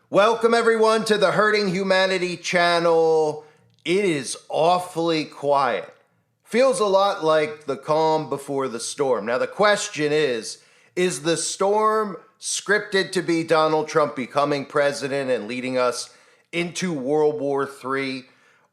Welcome everyone to the Hurting Humanity channel. It is awfully quiet. Feels a lot like the calm before the storm. Now the question is the storm scripted to be Donald Trump becoming president and leading us into World War III?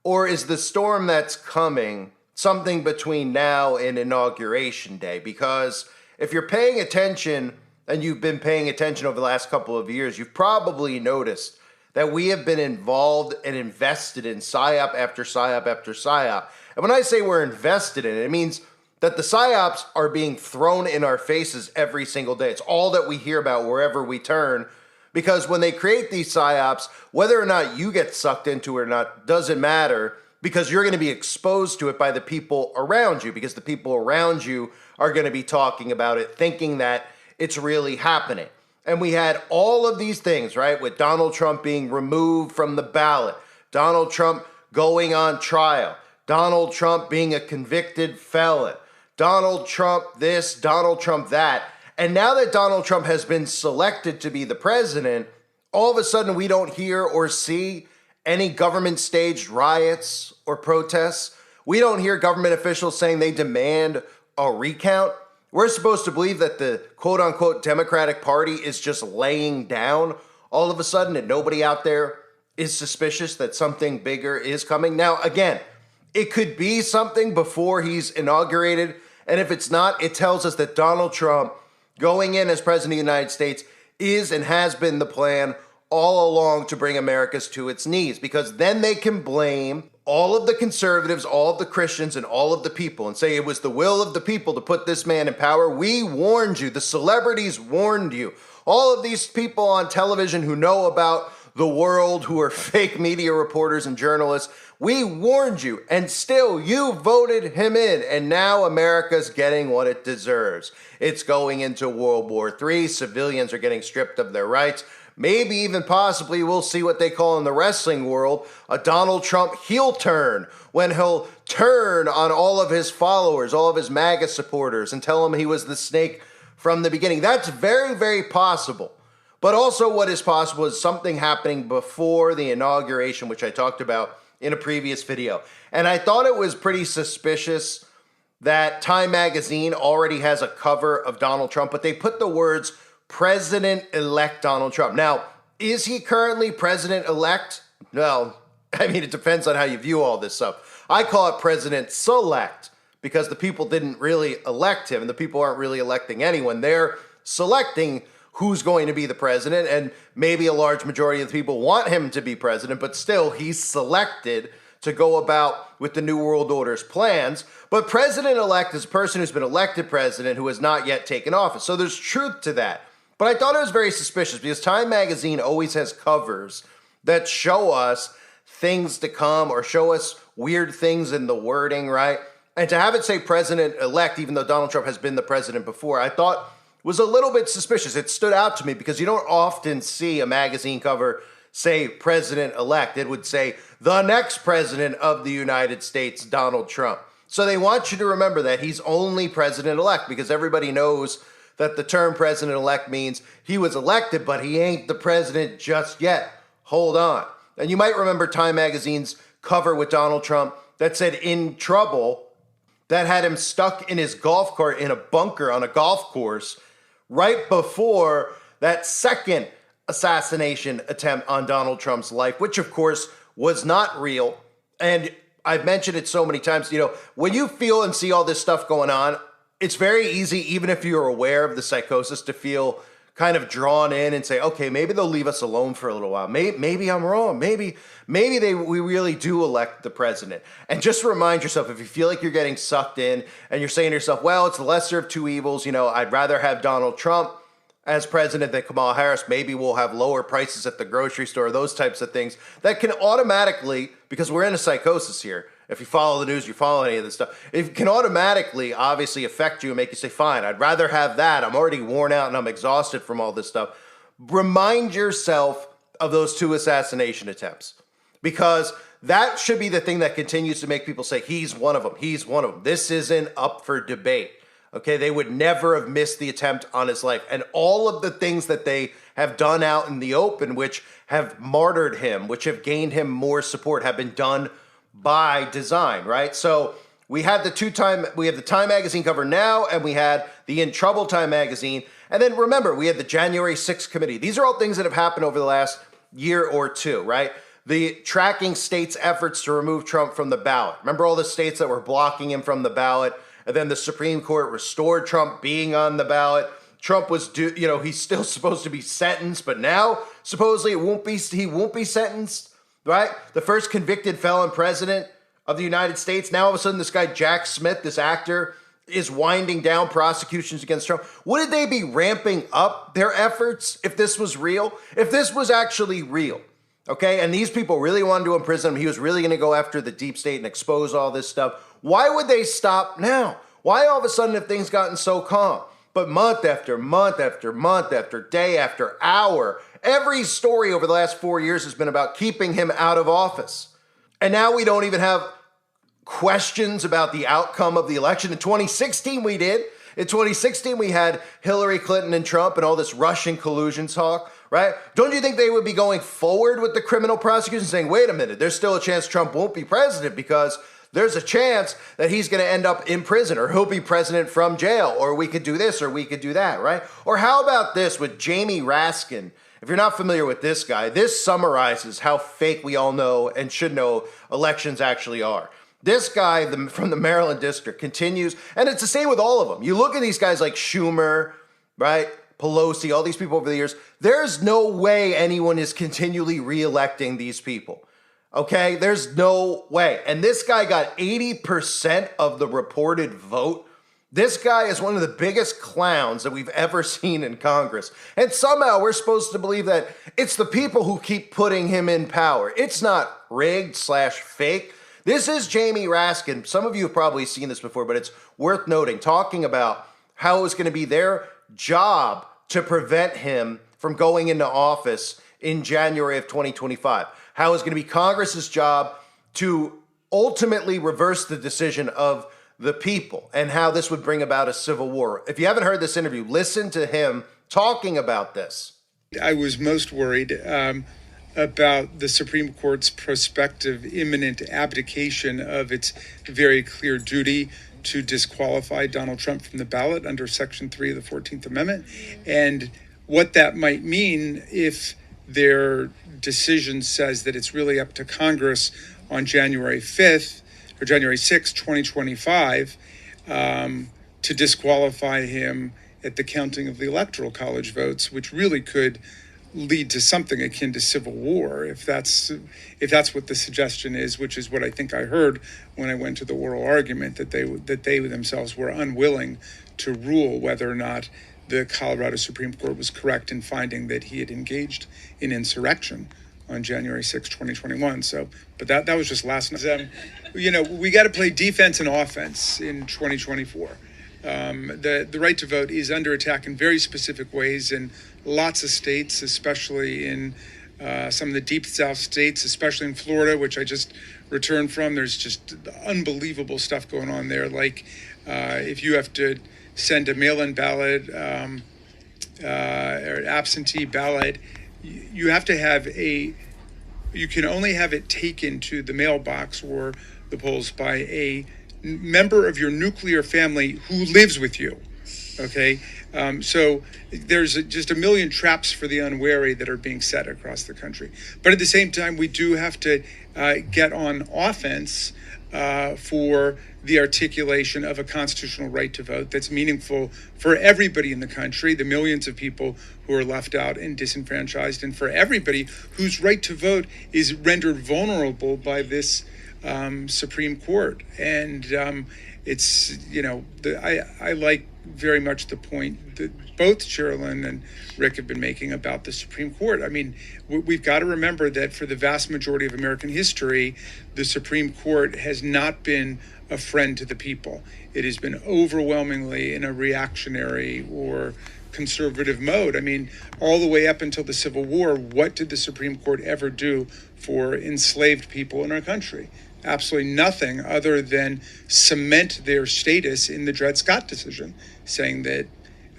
Or is the storm that's coming something between now and Inauguration Day? Because if you're paying attention, and you've been paying attention over the last couple of years, you've probably noticed that we have been involved and invested in PSYOP after PSYOP after PSYOP. And when I say we're invested in it, it means that the PSYOPs are being thrown in our faces every single day. It's all that we hear about wherever we turn, because when they create these PSYOPs, whether or not you get sucked into it or not doesn't matter, because you're going to be exposed to it by the people around you, because the people around you are going to be talking about it, thinking that it's really happening. And we had all of these things, right? With Donald Trump being removed from the ballot, Donald Trump going on trial, Donald Trump being a convicted felon, Donald Trump this, Donald Trump that. And now that Donald Trump has been selected to be the president, all of a sudden we don't hear or see any government staged riots or protests. We don't hear government officials saying they demand a recount. We're supposed to believe that the quote-unquote Democratic Party is just laying down all of a sudden and nobody out there is suspicious that something bigger is coming. Now, again, it could be something before he's inaugurated, and if it's not, it tells us that Donald Trump going in as president of the United States is and has been the plan all along to bring America's to its knees, because then they can blame all of the conservatives, all of the Christians, and all of the people and say it was the will of the people to put this man in power. We warned you. The celebrities warned you. All of these people on television who know about the world, who are fake media reporters and journalists, we warned you, and still you voted him in, and now America's getting what it deserves. It's going into World War III. Civilians are getting stripped of their rights. Maybe even possibly we'll see what they call in the wrestling world a Donald Trump heel turn, when he'll turn on all of his followers, all of his MAGA supporters, and tell them he was the snake from the beginning. That's very, very possible. But also what is possible is something happening before the inauguration, which I talked about in a previous video. And I thought it was pretty suspicious that Time Magazine already has a cover of Donald Trump, but they put the words President-elect Donald Trump. Now, is he currently President-elect? Well, I mean, it depends on how you view all this stuff. I call it President-select because the people didn't really elect him, and the people aren't really electing anyone. They're selecting who's going to be the president, and maybe a large majority of the people want him to be president, but still, he's selected to go about with the New World Order's plans. But president-elect is a person who's been elected president who has not yet taken office. So there's truth to that. But I thought it was very suspicious because Time Magazine always has covers that show us things to come or show us weird things in the wording, right? And to have it say president-elect, even though Donald Trump has been the president before, I thought was a little bit suspicious. It stood out to me because you don't often see a magazine cover say president-elect. It would say the next president of the United States, Donald Trump. So they want you to remember that he's only president-elect because everybody knows that the term president-elect means he was elected, but he ain't the president just yet. Hold on. And you might remember Time Magazine's cover with Donald Trump that said in trouble, that had him stuck in his golf cart in a bunker on a golf course right before that second assassination attempt on Donald Trump's life, which of course was not real. And I've mentioned it so many times, when you feel and see all this stuff going on, it's very easy, even if you're aware of the psychosis, to feel kind of drawn in and say, okay, maybe they'll leave us alone for a little while. Maybe I'm wrong. Maybe we really do elect the president. And just remind yourself, if you feel like you're getting sucked in and you're saying to yourself, well, it's the lesser of two evils, I'd rather have Donald Trump as president than Kamala Harris. Maybe we'll have lower prices at the grocery store, those types of things that can automatically, because we're in a psychosis here. If you follow the news, you follow any of this stuff, it can automatically obviously affect you and make you say, fine, I'd rather have that. I'm already worn out and I'm exhausted from all this stuff. Remind yourself of those two assassination attempts, because that should be the thing that continues to make people say, he's one of them. He's one of them. This isn't up for debate. Okay, they would never have missed the attempt on his life. And all of the things that they have done out in the open, which have martyred him, which have gained him more support, have been done by design, right? So we have the Time magazine cover now, and we had the In Trouble Time magazine. And then remember, we had the January 6th committee. These are all things that have happened over the last year or two, right? The tracking states' efforts to remove Trump from the ballot. Remember all the states that were blocking him from the ballot? And then the Supreme Court restored Trump being on the ballot. Trump was he's still supposed to be sentenced, but now supposedly he won't be sentenced, right? The first convicted felon president of the United States. Now all of a sudden this guy Jack Smith, this actor, is winding down prosecutions against Trump. Wouldn't they be ramping up their efforts if this was real? If this was actually real, okay? And these people really wanted to imprison him. He was really going to go after the deep state and expose all this stuff. Why would they stop now? Why all of a sudden have things gotten so calm? But month after month after month after day after hour, every story over the last 4 years has been about keeping him out of office. And now we don't even have questions about the outcome of the election. In 2016, we did. In 2016, we had Hillary Clinton and Trump and all this Russian collusion talk, right? Don't you think they would be going forward with the criminal prosecution saying, wait a minute, there's still a chance Trump won't be president because there's a chance that he's going to end up in prison or he'll be president from jail, or we could do this or we could do that, right? Or how about this with Jamie Raskin? If you're not familiar with this guy, this summarizes how fake we all know and should know elections actually are. This guy from the Maryland district continues, and it's the same with all of them. You look at these guys like Schumer, right? Pelosi, all these people over the years. There's no way anyone is continually reelecting these people. Okay? There's no way. And this guy got 80% of the reported vote. This guy is one of the biggest clowns that we've ever seen in Congress. And somehow we're supposed to believe that it's the people who keep putting him in power. It's not rigged/fake. This is Jamie Raskin. Some of you have probably seen this before, but it's worth noting, talking about how it was going to be their job to prevent him from going into office in January of 2025. How it was going to be Congress's job to ultimately reverse the decision of the people, and how this would bring about a civil war. If you haven't heard this interview, listen to him talking about this. I was most worried about the Supreme Court's prospective imminent abdication of its very clear duty to disqualify Donald Trump from the ballot under Section 3 of the 14th Amendment, and what that might mean if their decision says that it's really up to Congress on January 5th or January 6th, 2025, to disqualify him at the counting of the Electoral College votes, which really could lead to something akin to civil war, if that's what the suggestion is, which is what I think I heard when I went to the oral argument, that they themselves were unwilling to rule whether or not the Colorado Supreme Court was correct in finding that he had engaged in insurrection on January 6, 2021. So, but that was just last night. We got to play defense and offense in 2024. The right to vote is under attack in very specific ways in lots of states, especially in some of the deep South states, especially in Florida, which I just returned from. There's just unbelievable stuff going on there. Like if you have to send a mail-in ballot or absentee ballot, you have to have you can only have it taken to the mailbox or the polls by a member of your nuclear family who lives with you. Okay, so there's just a million traps for the unwary that are being set across the country. But at the same time, we do have to get on offense for the articulation of a constitutional right to vote that's meaningful for everybody in the country, the millions of people who are left out and disenfranchised, and for everybody whose right to vote is rendered vulnerable by this Supreme Court. And it's, I like very much the point that both Sherilyn and Rick have been making about the Supreme Court. I mean, we've got to remember that for the vast majority of American history, the Supreme Court has not been a friend to the people. It has been overwhelmingly in a reactionary or conservative mode. I mean, all the way up until the Civil War, what did the Supreme Court ever do for enslaved people in our country? Absolutely nothing other than cement their status in the Dred Scott decision, saying that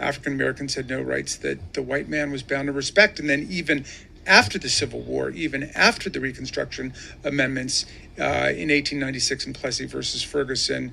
African Americans had no rights that the white man was bound to respect. And then after the Civil War, even after the Reconstruction Amendments in 1896 in Plessy versus Ferguson,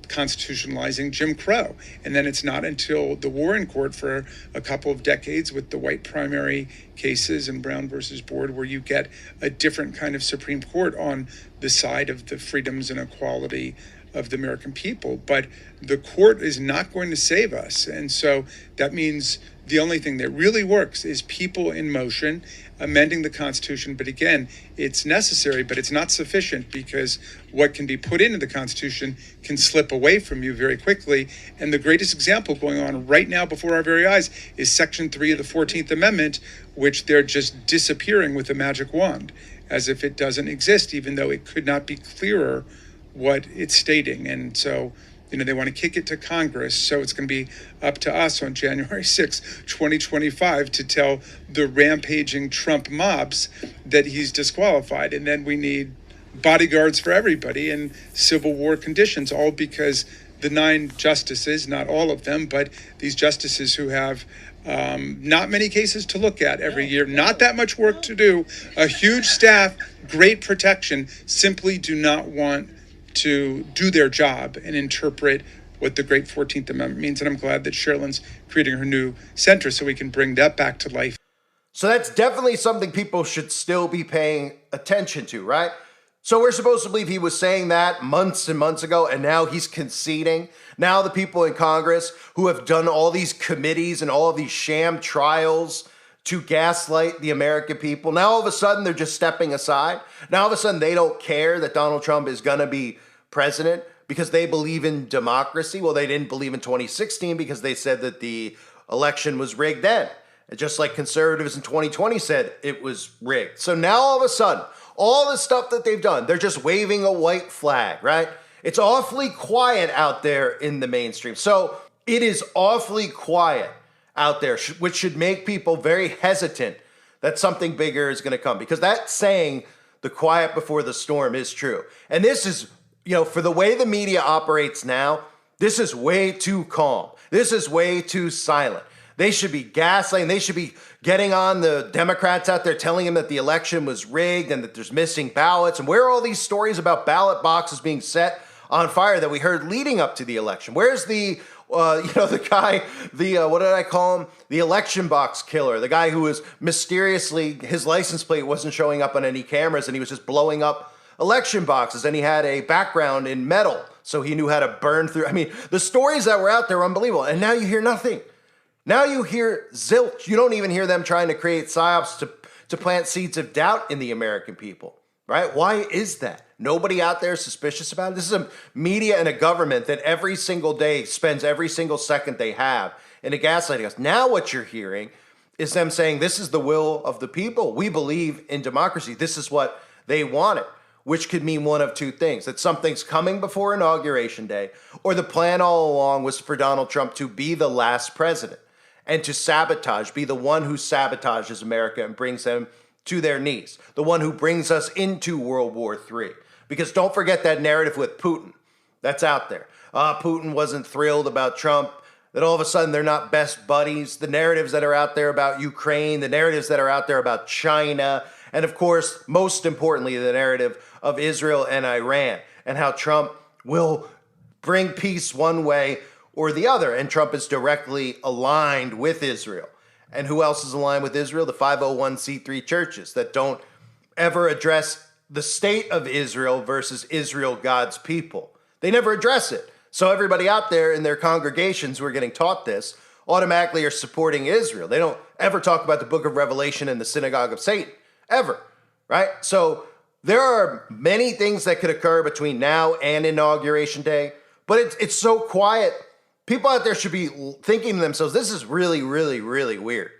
constitutionalizing Jim Crow. And then it's not until the Warren Court for a couple of decades with the white primary cases and Brown versus Board where you get a different kind of Supreme Court on the side of the freedoms and equality of the American people. But the court is not going to save us. And so that means the only thing that really works is people in motion amending the Constitution. But again, it's necessary, but it's not sufficient because what can be put into the Constitution can slip away from you very quickly. And the greatest example going on right now before our very eyes is Section 3 of the 14th Amendment, which they're just disappearing with a magic wand, as if it doesn't exist, even though it could not be clearer what it's stating. And so, they want to kick it to Congress. So it's going to be up to us on January 6, 2025 to tell the rampaging Trump mobs that he's disqualified. And then we need bodyguards for everybody in Civil War conditions, all because the 9 justices, not all of them, but these justices who have not many cases to look at every year, not that much work to do, a huge staff, great protection, simply do not want to do their job and interpret what the great 14th Amendment means. And I'm glad that Sherilyn's creating her new center so we can bring that back to life. So that's definitely something people should still be paying attention to, right? So we're supposed to believe he was saying that months and months ago, and now he's conceding. Now the people in Congress who have done all these committees and all of these sham trials to gaslight the American people, now all of a sudden they're just stepping aside. Now all of a sudden they don't care that Donald Trump is going to be president because they believe in democracy. Well, they didn't believe in 2016 because they said that the election was rigged then. Just like conservatives in 2020 said it was rigged. So now all of a sudden, all the stuff that they've done, they're just waving a white flag, right? It's awfully quiet out there in the mainstream. So it is awfully quiet out there, which should make people very hesitant that something bigger is going to come, because that saying, the quiet before the storm, is true. And this is, for the way the media operates now, this is way too calm. This is way too silent. They should be gaslighting. They should be getting on the Democrats out there telling them that the election was rigged and that there's missing ballots. And where are all these stories about ballot boxes being set on fire that we heard leading up to the election? Where's the, the guy, what did I call him? The election box killer, the guy who was mysteriously, his license plate wasn't showing up on any cameras and he was just blowing up election boxes, and he had a background in metal, so he knew how to burn through. I mean, the stories that were out there were unbelievable. And now you hear nothing. Now you hear zilch. You don't even hear them trying to create psyops to plant seeds of doubt in the American people, right? Why is that? Nobody out there is suspicious about it. This is a media and a government that every single day spends every single second they have in a gaslighting us. Now what you're hearing is them saying, this is the will of the people. We believe in democracy. This is what they wanted, which could mean one of two things: that something's coming before Inauguration Day, or the plan all along was for Donald Trump to be the last president and to sabotage, be the one who sabotages America and brings them to their knees, the one who brings us into World War III. Because don't forget that narrative with Putin that's out there. Putin wasn't thrilled about Trump, that all of a sudden they're not best buddies. The narratives that are out there about Ukraine, the narratives that are out there about China, and of course, most importantly, the narrative of Israel and Iran, and how Trump will bring peace one way or the other. And Trump is directly aligned with Israel. And who else is aligned with Israel? The 501c3 churches that don't ever address the state of Israel versus Israel, God's people. They never address it. So everybody out there in their congregations who are getting taught this automatically are supporting Israel. They don't ever talk about the book of Revelation and the synagogue of Satan, ever, right? So there are many things that could occur between now and Inauguration Day, but it's so quiet. People out there should be thinking to themselves, this is really, really, really weird,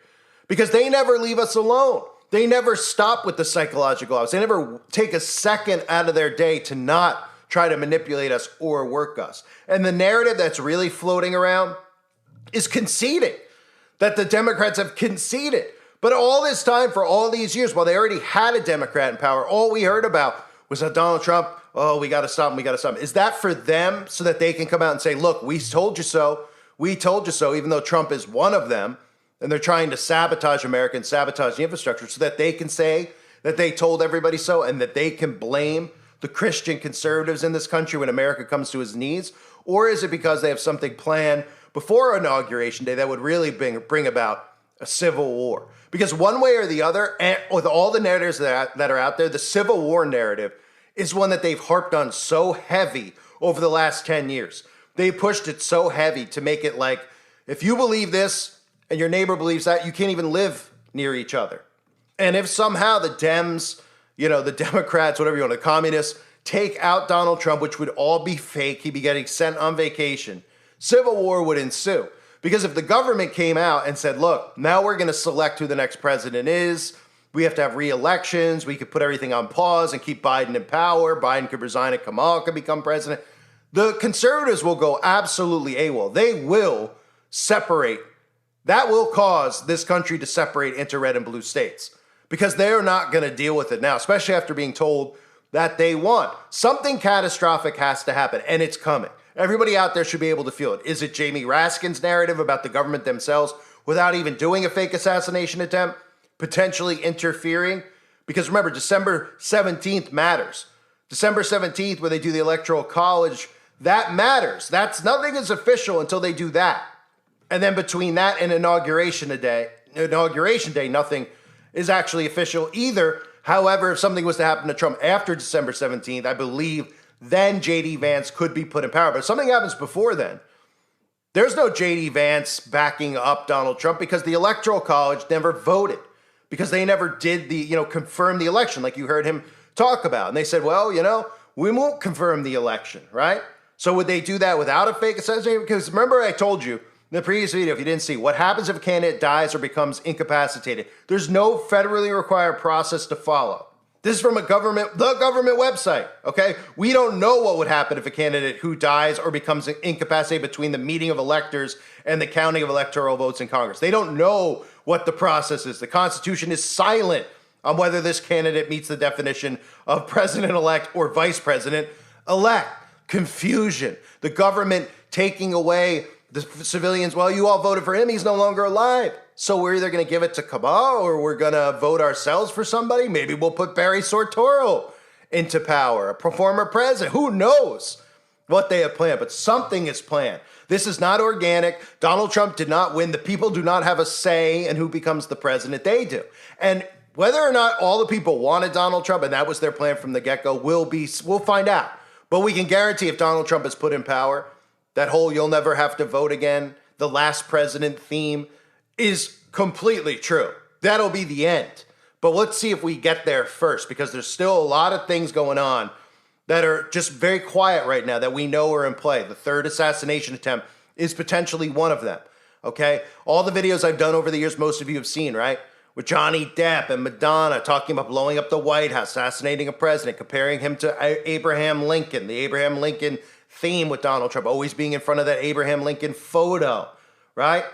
because they never leave us alone. They never stop with the psychological hours. They never take a second out of their day to not try to manipulate us or work us. And the narrative that's really floating around is conceding, that the Democrats have conceded. But all this time, for all these years, while they already had a Democrat in power, all we heard about was that Donald Trump, we got to stop him, we got to stop him. Is that for them so that they can come out and say, look, we told you so. we told you so, even though Trump is one of them, and they're trying to sabotage America and sabotage the infrastructure so that they can say that they told everybody so and that they can blame the Christian conservatives in this country when America comes to its knees? Or is it because they have something planned before Inauguration Day that would really bring about a civil war? Because one way or the other, and with all the narratives that are out there, the Civil War narrative is one that they've harped on so heavy over the last 10 years. They pushed it so heavy to make it like, if you believe this and your neighbor believes that, you can't even live near each other. And if somehow the Dems, the Democrats, whatever you want, the communists, take out Donald Trump, which would all be fake, he'd be getting sent on vacation, civil war would ensue. Because if the government came out and said, look, now we're going to select who the next president is, we have to have re-elections, we could put everything on pause and keep Biden in power, Biden could resign and Kamala could become president, the conservatives will go absolutely AWOL. They will separate. That will cause this country to separate into red and blue states because they're not going to deal with it now, especially after being told that they won. Something catastrophic has to happen, and it's coming. Everybody out there should be able to feel it. Is it Jamie Raskin's narrative about the government themselves without even doing a fake assassination attempt, potentially interfering? Because remember, December 17th matters. December 17th, where they do the Electoral College, that matters. Nothing is official until they do that. And then between that and Inauguration Day, nothing is actually official either. However, if something was to happen to Trump after December 17th, I believe then J.D. Vance could be put in power. But if something happens before then, there's no J.D. Vance backing up Donald Trump because the Electoral College never voted, because they never did confirm the election like you heard him talk about. And they said, well, we won't confirm the election, right? So would they do that without a fake assassination? Because remember I told you in the previous video, if you didn't see, what happens if a candidate dies or becomes incapacitated? There's no federally required process to follow. This is from the government website, okay? We don't know what would happen if a candidate who dies or becomes incapacitated between the meeting of electors and the counting of electoral votes in Congress. They don't know what the process is. The Constitution is silent on whether this candidate meets the definition of president-elect or vice president-elect. Confusion. The government taking away the civilians. Well, you all voted for him. He's no longer alive. So we're either going to give it to Kamala or we're going to vote ourselves for somebody. Maybe we'll put Barry Soetoro into power, a former president. Who knows what they have planned, but something is planned. This is not organic. Donald Trump did not win. The people do not have a say in who becomes the president. They do. And whether or not all the people wanted Donald Trump, and that was their plan from the get-go, we'll find out. But we can guarantee if Donald Trump is put in power, that whole you'll never have to vote again, the last president theme is completely true. That'll be the end. But let's see if we get there first, because there's still a lot of things going on that are just very quiet right now that we know are in play. The third assassination attempt is potentially one of them, okay? All the videos I've done over the years, most of you have seen, right? With Johnny Depp and Madonna talking about blowing up the White House, assassinating a president, comparing him to Abraham Lincoln, the Abraham Lincoln theme with Donald Trump, always being in front of that Abraham Lincoln photo, right?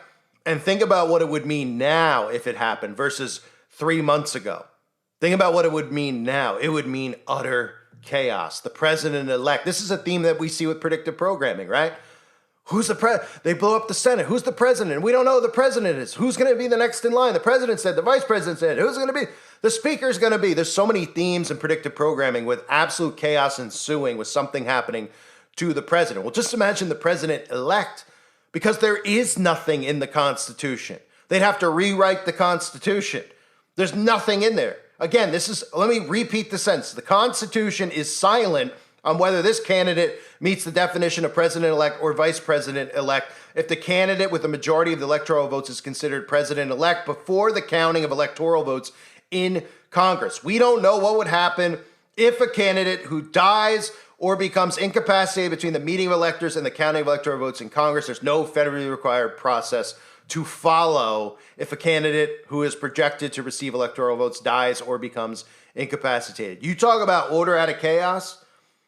And think about what it would mean now if it happened versus 3 months ago. Think about what it would mean now. It would mean utter chaos. The president-elect. This is a theme that we see with predictive programming, right? Who's the president? They blow up the Senate. Who's the president? We don't know who the president is. Who's going to be the next in line? The president said, the vice president said, who's going to be? The speaker's going to be. There's so many themes in predictive programming with absolute chaos ensuing with something happening to the president. Well, just imagine the president-elect, because there is nothing in the Constitution. They'd have to rewrite the Constitution. There's nothing in there. Again, let me repeat the sentence. The Constitution is silent on whether this candidate meets the definition of president-elect or vice president-elect if the candidate with the majority of the electoral votes is considered president-elect before the counting of electoral votes in Congress. We don't know what would happen if a candidate who dies or becomes incapacitated between the meeting of electors and the counting of electoral votes in Congress. There's no federally required process to follow if a candidate who is projected to receive electoral votes dies or becomes incapacitated. You talk about order out of chaos.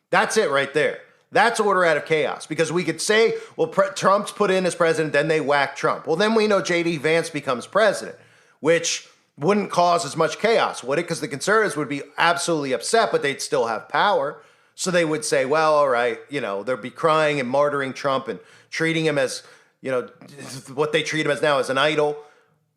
That's it right there. That's order out of chaos, because we could say, well, Trump's put in as president, then they whack Trump. Well, then we know J.D. Vance becomes president, which wouldn't cause as much chaos, would it? Because the conservatives would be absolutely upset, but they'd still have power. So they would say, well, all right, they'd be crying and martyring Trump and treating him as, what they treat him as now as an idol.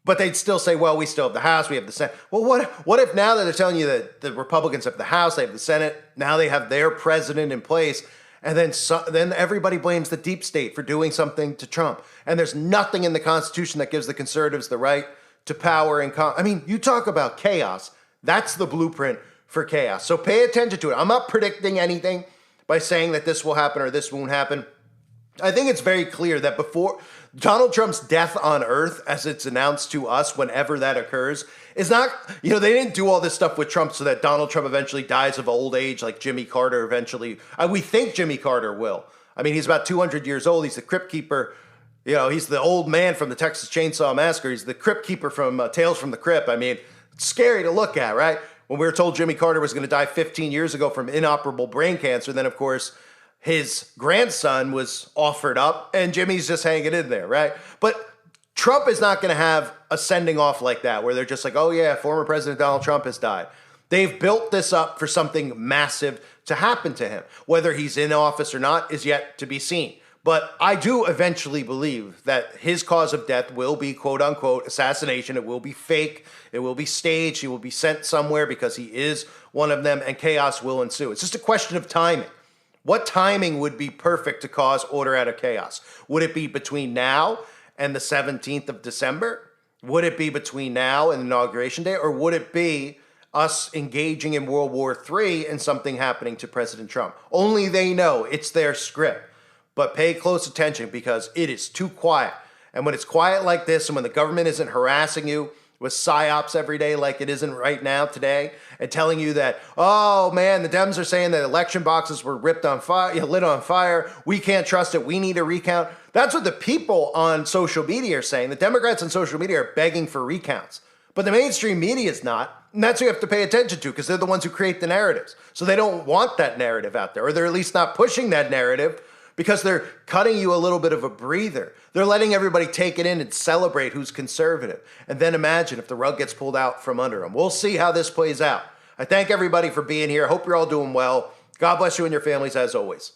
But they'd still say, well, we still have the House, we have the Senate. Well, what if now that they're telling you that the Republicans have the House, they have the Senate, now they have their president in place, and then everybody blames the deep state for doing something to Trump. And there's nothing in the Constitution that gives the conservatives the right to power and you talk about chaos. That's the blueprint for chaos. So pay attention to it. I'm not predicting anything by saying that this will happen or this won't happen. I think it's very clear that before Donald Trump's death on earth, as it's announced to us whenever that occurs, is not, they didn't do all this stuff with Trump so that Donald Trump eventually dies of old age like Jimmy Carter eventually. We think Jimmy Carter will. He's about 200 years old. He's the crypt keeper. He's the old man from the Texas Chainsaw Massacre. He's the crypt keeper from Tales from the Crypt. It's scary to look at, right? When we were told Jimmy Carter was going to die 15 years ago from inoperable brain cancer, then, of course, his grandson was offered up, and Jimmy's just hanging in there, right? But Trump is not going to have a sending off like that, where they're just like, oh yeah, former President Donald Trump has died. They've built this up for something massive to happen to him. Whether he's in office or not is yet to be seen. But I do eventually believe that his cause of death will be, quote unquote, assassination. It will be fake. It will be staged. He will be sent somewhere because he is one of them, and chaos will ensue. It's just a question of timing. What timing would be perfect to cause order out of chaos? Would it be between now and the 17th of December? Would it be between now and Inauguration Day? Or would it be us engaging in World War III and something happening to President Trump? Only they know. It's their script. But pay close attention because it is too quiet. And when it's quiet like this, and when the government isn't harassing you with psyops every day like it isn't right now today, and telling you that, oh man, the Dems are saying that election boxes were lit on fire, we can't trust it, we need a recount. That's what the people on social media are saying. The Democrats on social media are begging for recounts. But the mainstream media is not, and that's what you have to pay attention to because they're the ones who create the narratives. So they don't want that narrative out there, or they're at least not pushing that narrative because they're cutting you a little bit of a breather. They're letting everybody take it in and celebrate who's conservative. And then imagine if the rug gets pulled out from under them. We'll see how this plays out. I thank everybody for being here. I hope you're all doing well. God bless you and your families as always.